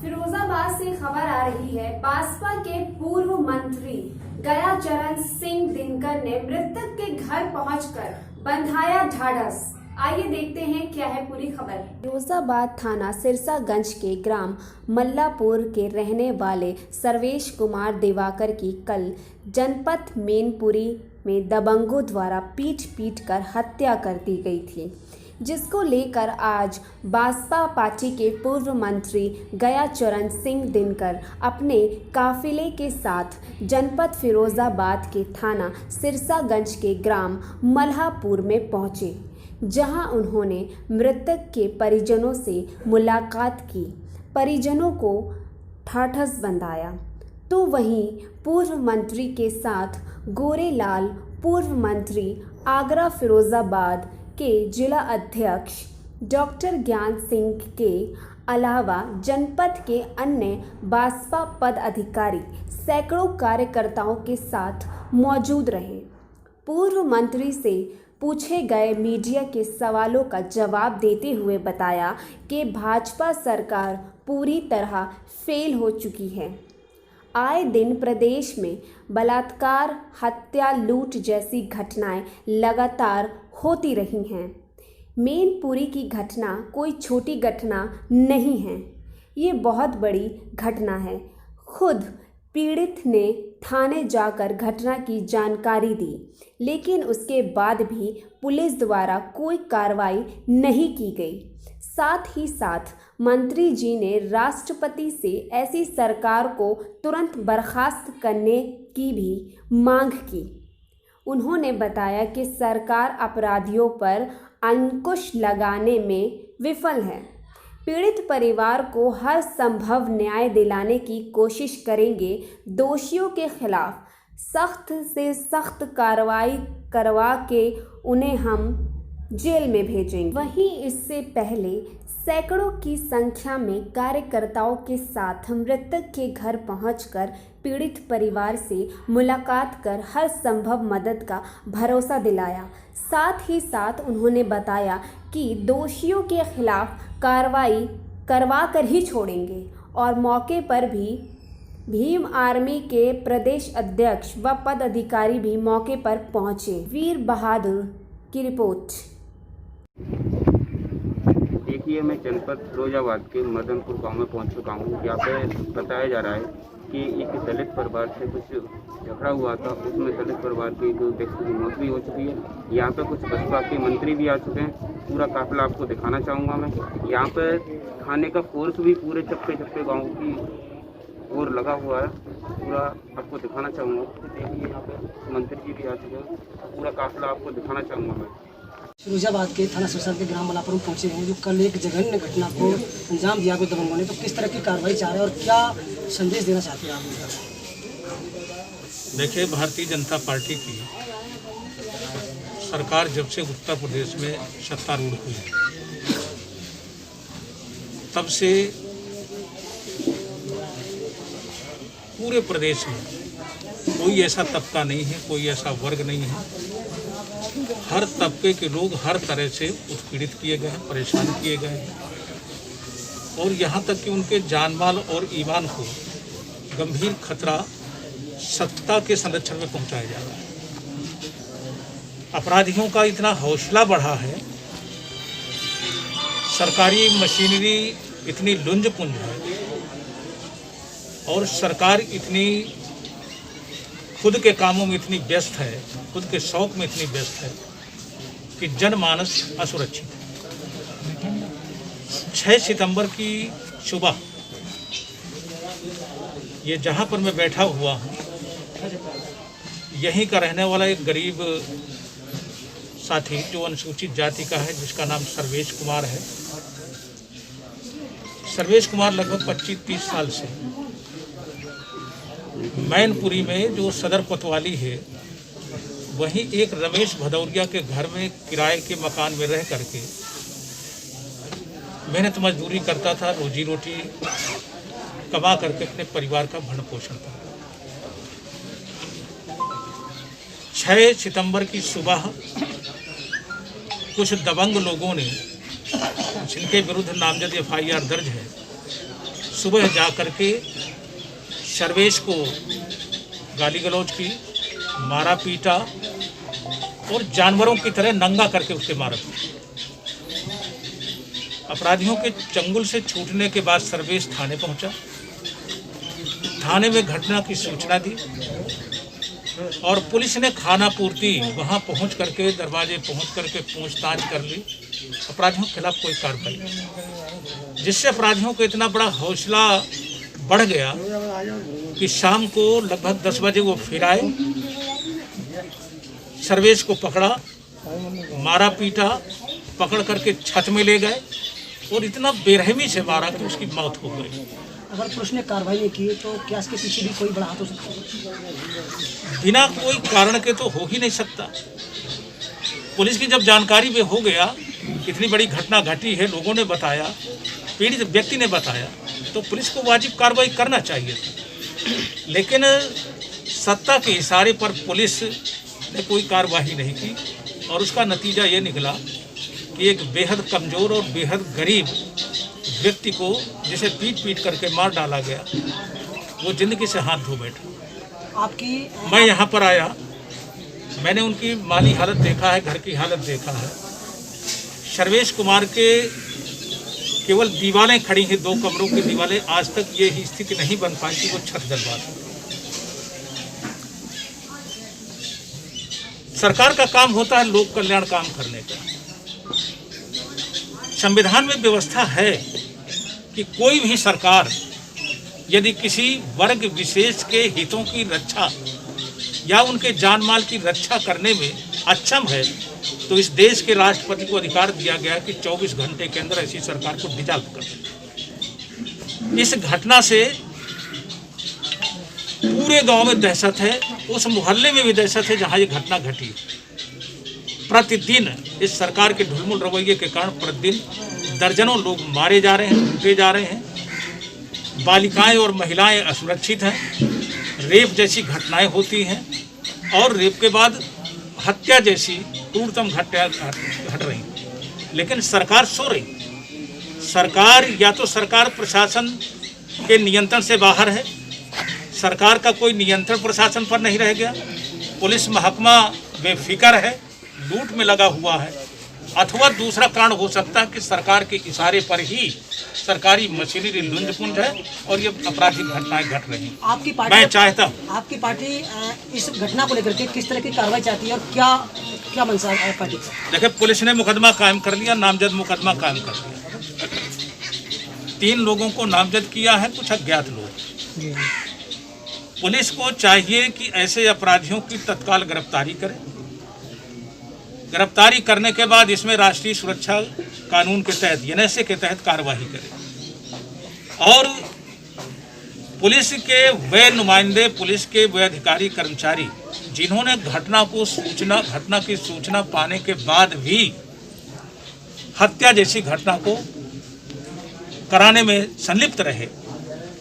फिरोजाबाद से खबर आ रही है। भाजपा के पूर्व मंत्री गयाचरण सिंह दिनकर ने मृतक के घर पहुंचकर बंधाया ढाढ़स। आइए देखते हैं क्या है पूरी खबर। फिरोजाबाद थाना सिरसागंज के ग्राम मल्लापुर के रहने वाले सर्वेश कुमार दिवाकर की कल जनपद मैनपुरी में दबंगों द्वारा पीट कर हत्या कर दी गई थी, जिसको लेकर आज भाजपा पार्टी के पूर्व मंत्री गयाचरण सिंह दिनकर अपने काफिले के साथ जनपद फिरोजाबाद के थाना सिरसागंज के ग्राम मल्लापुर में पहुंचे, जहां उन्होंने मृतक के परिजनों से मुलाकात की, परिजनों को ढाढ़स बंधाया। तो वहीं पूर्व मंत्री के साथ गोरेलाल, पूर्व मंत्री आगरा फिरोजाबाद के जिला अध्यक्ष डॉक्टर ज्ञान सिंह के अलावा जनपद के अन्य भाजपा पदाधिकारी सैकड़ों कार्यकर्ताओं के साथ मौजूद रहे। पूर्व मंत्री से पूछे गए मीडिया के सवालों का जवाब देते हुए बताया कि भाजपा सरकार पूरी तरह फेल हो चुकी है। आए दिन प्रदेश में बलात्कार, हत्या, लूट जैसी घटनाएं लगातार होती रही हैं। मैनपुरी की घटना कोई छोटी घटना नहीं है, ये बहुत बड़ी घटना है। खुद पीड़ित ने थाने जाकर घटना की जानकारी दी, लेकिन उसके बाद भी पुलिस द्वारा कोई कार्रवाई नहीं की गई। साथ ही साथ मंत्री जी ने राष्ट्रपति से ऐसी सरकार को तुरंत बर्खास्त करने की भी मांग की। उन्होंने बताया कि सरकार अपराधियों पर अंकुश लगाने में विफल है। पीड़ित परिवार को हर संभव न्याय दिलाने की कोशिश करेंगे। दोषियों के खिलाफ सख्त से सख्त कार्रवाई करवा के उन्हें हम जेल में भेजेंगे। वहीं इससे पहले सैकड़ों की संख्या में कार्यकर्ताओं के साथ मृतक के घर पहुंचकर पीड़ित परिवार से मुलाकात कर हर संभव मदद का भरोसा दिलाया। साथ ही साथ उन्होंने बताया कि दोषियों के खिलाफ कार्रवाई करवा कर ही छोड़ेंगे और मौके पर भी भीम आर्मी के प्रदेश अध्यक्ष व पदाधिकारी भी मौके पर पहुंचे। वीर बहादुर की रिपोर्ट। देखिए, मैं जनपद फिरोजाबाद के मदनपुर गांव में पहुंच चुका हूं। यहाँ पे बताया जा रहा है कि एक दलित परिवार से कुछ झगड़ा हुआ था, उसमें दलित परिवार के एक व्यक्ति की मौत भी हो चुकी है। यहाँ पे कुछ बसपा के मंत्री भी आ चुके हैं। पूरा काफिला आपको दिखाना चाहूँगा मैं। यहाँ पे थाने का फोर्स भी पूरे चप्पे गाँव की ओर लगा हुआ है, पूरा आपको दिखाना चाहूँगा। देखिए, यहाँ पे मंत्री जी भी आ चुके हैं। पूरा काफिला आपको दिखाना चाहूँगा मैं। फिरोजाबाद के थाना सिरसागंज के ग्राम मल्लापुर में पहुंचे हैं, जो कल एक जघन्य घटना को अंजाम दिया गया दबंगों ने। तो किस तरह की कार्रवाई चाह रहे हैं और क्या संदेश देना चाहते हैं आप? देखिए, भारतीय जनता पार्टी की सरकार जब से उत्तर प्रदेश में सत्तारूढ़ हुई, तब से पूरे प्रदेश में कोई ऐसा तबका नहीं है, कोई ऐसा वर्ग नहीं है। हर तबके के लोग हर तरह से उत्पीड़ित किए गए हैं, परेशान किए गए हैं और यहाँ तक कि उनके जानमाल और ईमान को गंभीर खतरा सत्ता के संरक्षण में पहुँचाया जा रहा है। अपराधियों का इतना हौसला बढ़ा है, सरकारी मशीनरी इतनी लुंज-पुंज है और सरकार इतनी खुद के कामों में इतनी व्यस्त है, खुद के शौक में इतनी व्यस्त है कि जनमानस असुरक्षित है। 6 सितंबर की सुबह ये जहाँ पर मैं बैठा हुआ हूँ, यहीं का रहने वाला एक गरीब साथी जो अनुसूचित जाति का है, जिसका नाम सर्वेश कुमार है। सर्वेश कुमार लगभग 25-30 साल से मैनपुरी में जो सदर कोतवाली है, वहीं एक रमेश भदौरिया के घर में किराए के मकान में रह करके मेहनत मजदूरी करता था, रोजी रोटी कमा करके अपने परिवार का भरण पोषण करता। 6 सितंबर की सुबह कुछ दबंग लोगों ने, जिनके विरुद्ध नामजद FIR दर्ज है, सुबह जा कर के सर्वेश को गाली गलौज की, मारा पीटा और जानवरों की तरह नंगा करके उसके मारा। अपराधियों के चंगुल से छूटने के बाद सर्वेश थाने पहुंचा। थाने में घटना की सूचना दी और पुलिस ने खाना पूर्ति वहां पहुंच करके, दरवाजे पहुंच करके पूछताछ कर ली। अपराधियों के खिलाफ कोई कार्रवाई नहीं, जिससे अपराधियों को इतना बड़ा हौसला बढ़ गया कि शाम को लगभग 10 बजे वो फिर आए, सर्वेश को पकड़ा, मारा पीटा, पकड़ करके छत में ले गए और इतना बेरहमी से मारा कि उसकी मौत हो गई। अगर पुलिस ने कार्रवाई नहीं की तो क्या इसके पीछे भी कोई बड़ा हाथ हो सकता है? बिना कोई कारण के तो हो ही नहीं सकता। पुलिस की जब जानकारी में हो गया इतनी बड़ी घटना घटी है, लोगों ने बताया, पीड़ित व्यक्ति ने बताया, तो पुलिस को वाजिब कार्रवाई करना चाहिए था। लेकिन सत्ता के इशारे पर पुलिस ने कोई कार्रवाई नहीं की और उसका नतीजा ये निकला कि एक बेहद कमज़ोर और बेहद गरीब व्यक्ति को जिसे पीट पीट करके मार डाला गया, वो जिंदगी से हाथ धो बैठा। आपकी मैं यहाँ पर आया, मैंने उनकी माली हालत देखा है, घर की हालत देखा है। सर्वेश कुमार के केवल दीवारें खड़ी हैं, 2 कमरों की दीवारें, आज तक ये स्थिति नहीं बन पाई कि वो छत डलवा सके। सरकार का काम होता है लोक कल्याण काम करने का। संविधान में व्यवस्था है कि कोई भी सरकार यदि किसी वर्ग विशेष के हितों की रक्षा या उनके जान माल की रक्षा करने में अक्षम है तो इस देश के राष्ट्रपति को अधिकार दिया गया कि 24 घंटे के अंदर ऐसी सरकार को डिसॉल्व कर दे। इस घटना से पूरे गांव में दहशत है, उस मोहल्ले में भी दहशत है जहां ये घटना घटी। प्रतिदिन इस सरकार के ढुलमुल रवैये के कारण प्रतिदिन दर्जनों लोग मारे जा रहे हैं, लूटे जा रहे हैं, बालिकाएं और महिलाएं असुरक्षित हैं, रेप जैसी घटनाएं होती हैं और रेप के बाद हत्या जैसी क्रूरतम घटना घट रही। लेकिन सरकार सो रही। सरकार या तो सरकार प्रशासन के नियंत्रण से बाहर है, सरकार का कोई नियंत्रण प्रशासन पर नहीं रह गया, पुलिस महकमा बेफिक्र है, लूट में लगा हुआ है, अथवा दूसरा कारण हो सकता है कि सरकार के इशारे पर ही सरकारी मशीनरी लुंज-पुंज है और ये आपराधिक घटनाएं घट रही हैं। आपकी पार्टी, मैं चाहता हूँ आपकी पार्टी इस घटना को लेकर के किस तरह की कार्रवाई चाहती है और क्या मंशा है पार्टी का? देखिए, पुलिस ने मुकदमा कायम कर लिया, नामजद मुकदमा कायम कर लिया। 3 लोगों को नामजद किया है, कुछ अज्ञात लोग। पुलिस को चाहिए कि ऐसे अपराधियों की तत्काल गिरफ्तारी करे। गिरफ्तारी करने के बाद इसमें राष्ट्रीय सुरक्षा कानून के तहत, एनएसए के तहत कार्रवाई करे और पुलिस के वे नुमाइंदे, पुलिस के वे अधिकारी कर्मचारी जिन्होंने घटना की सूचना पाने के बाद भी हत्या जैसी घटना को कराने में संलिप्त रहे,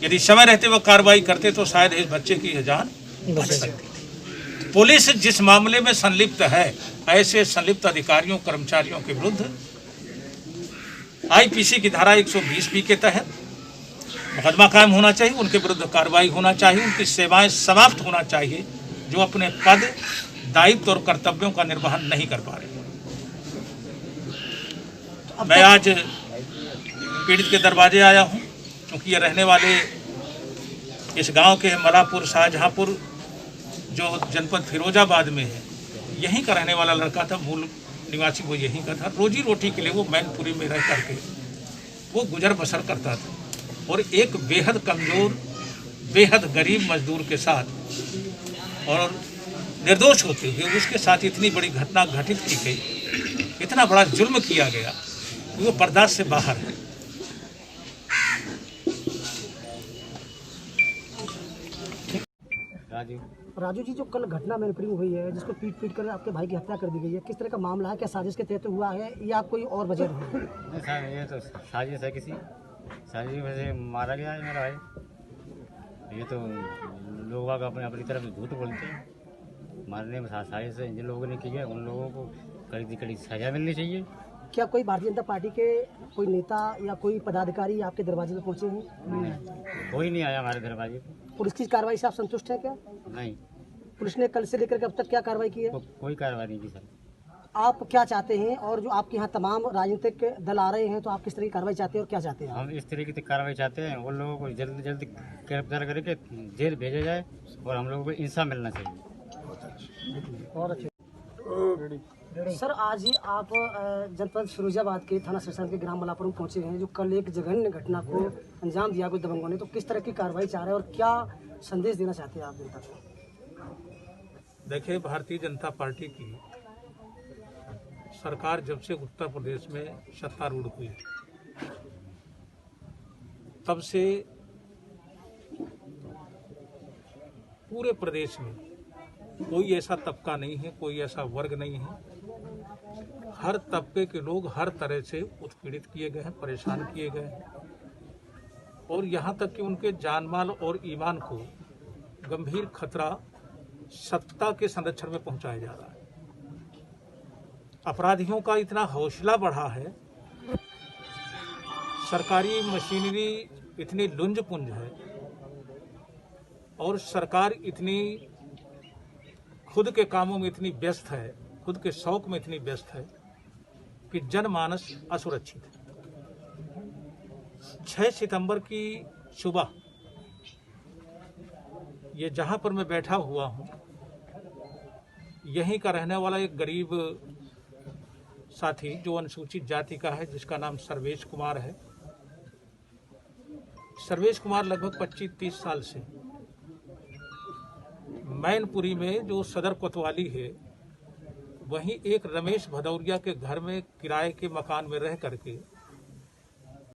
यदि समय रहते वह कार्रवाई करते तो शायद इस बच्चे की जान बच सकती थी। पुलिस जिस मामले में संलिप्त है, ऐसे संलिप्त अधिकारियों कर्मचारियों के विरुद्ध आईपीसी की धारा 120B के तहत मुकदमा कायम होना चाहिए, उनके विरुद्ध कार्रवाई होना चाहिए, उनकी सेवाएं समाप्त होना चाहिए जो अपने पद, दायित्व और कर्तव्यों का निर्वहन नहीं कर पा रहे। मैं आज पीड़ित के दरवाजे आया हूं क्योंकि ये रहने वाले इस गांव के मलापुर शाहजहांपुर जो जनपद फिरोजाबाद में है, यहीं का रहने वाला लड़का था, मूल निवासी वो यहीं का था। रोजी रोटी के लिए वो मैनपुरी में रह करके वो गुजर बसर करता था और एक बेहद कमज़ोर, बेहद गरीब मजदूर के साथ और निर्दोष होते हुए उसके साथ इतनी बड़ी घटना घटित की गई, इतना बड़ा जुल्म किया गया कि वो बर्दाश्त से बाहर है। राजू जी, जो कल घटना मैनपुरी में हुई है जिसको पीट पीट कर आपके भाई की हत्या कर दी गई है, किस तरह का मामला है? क्या साजिश के तहत हुआ है या कोई और वजह है? ये तो साजिश है, किसी साजिश की वजह से मारा गया है मेरा भाई। ये तो लोग अपनी तरफ से झूठ बोलते हैं। मारने में साजिश है जिन लोगों ने की है उन लोगों को कड़ी से कड़ी सजा मिलनी चाहिए क्या कोई भारतीय जनता पार्टी के कोई नेता या कोई पदाधिकारी आपके दरवाजे पे पहुंचे हैं? कोई नहीं आया हमारे दरवाजे पे। पुलिस की कार्रवाई से आप संतुष्ट हैं क्या? नहीं, पुलिस ने कल से लेकर के अब तक क्या कार्रवाई की है? कोई कार्रवाई नहीं की सर। आप क्या चाहते हैं, और जो आपके यहाँ तमाम राजनीतिक दल आ रहे हैं तो आप किस तरह की कार्रवाई चाहते हैं और क्या चाहते हैं? हम इस तरीके की कार्रवाई चाहते हैं, उन लोगों को जल्दी जल्दी गिरफ्तार करके जेल भेजा जाए और हम लोगों को इंसाफ मिलना चाहिए। सर, आज ही आप जनपद फिरोजाबाद के थाना सरसन के ग्राम मलापुर में पहुंचे हैं, जो कल एक जघन्य घटना को अंजाम दिया गया दबंगों ने, तो किस तरह की कार्रवाई चाह रहे हैं और क्या संदेश देना चाहते हैं आप जनता को? देखिए, भारतीय जनता पार्टी की सरकार जब से उत्तर प्रदेश में सत्तारूढ़ हुई तब से पूरे प्रदेश में कोई ऐसा तबका नहीं है, कोई ऐसा वर्ग नहीं है। हर तबके के लोग हर तरह से उत्पीड़ित किए गए हैं, परेशान किए गए हैं, और यहाँ तक कि उनके जान माल और ईमान को गंभीर खतरा सत्ता के संरक्षण में पहुंचाया जा रहा है। अपराधियों का इतना हौसला बढ़ा है, सरकारी मशीनरी इतनी लुंज-पुंज है और सरकार इतनी खुद के कामों में इतनी व्यस्त है, खुद के शौक में इतनी व्यस्त है कि जनमानस असुरक्षित है। 6 सितंबर की सुबह ये जहां पर मैं बैठा हुआ हूं, यहीं का रहने वाला एक गरीब साथी जो अनुसूचित जाति का है, जिसका नाम सर्वेश कुमार है। सर्वेश कुमार लगभग 25-30 साल से मैनपुरी में जो सदर कोतवाली है, वहीं एक रमेश भदौरिया के घर में किराए के मकान में रह करके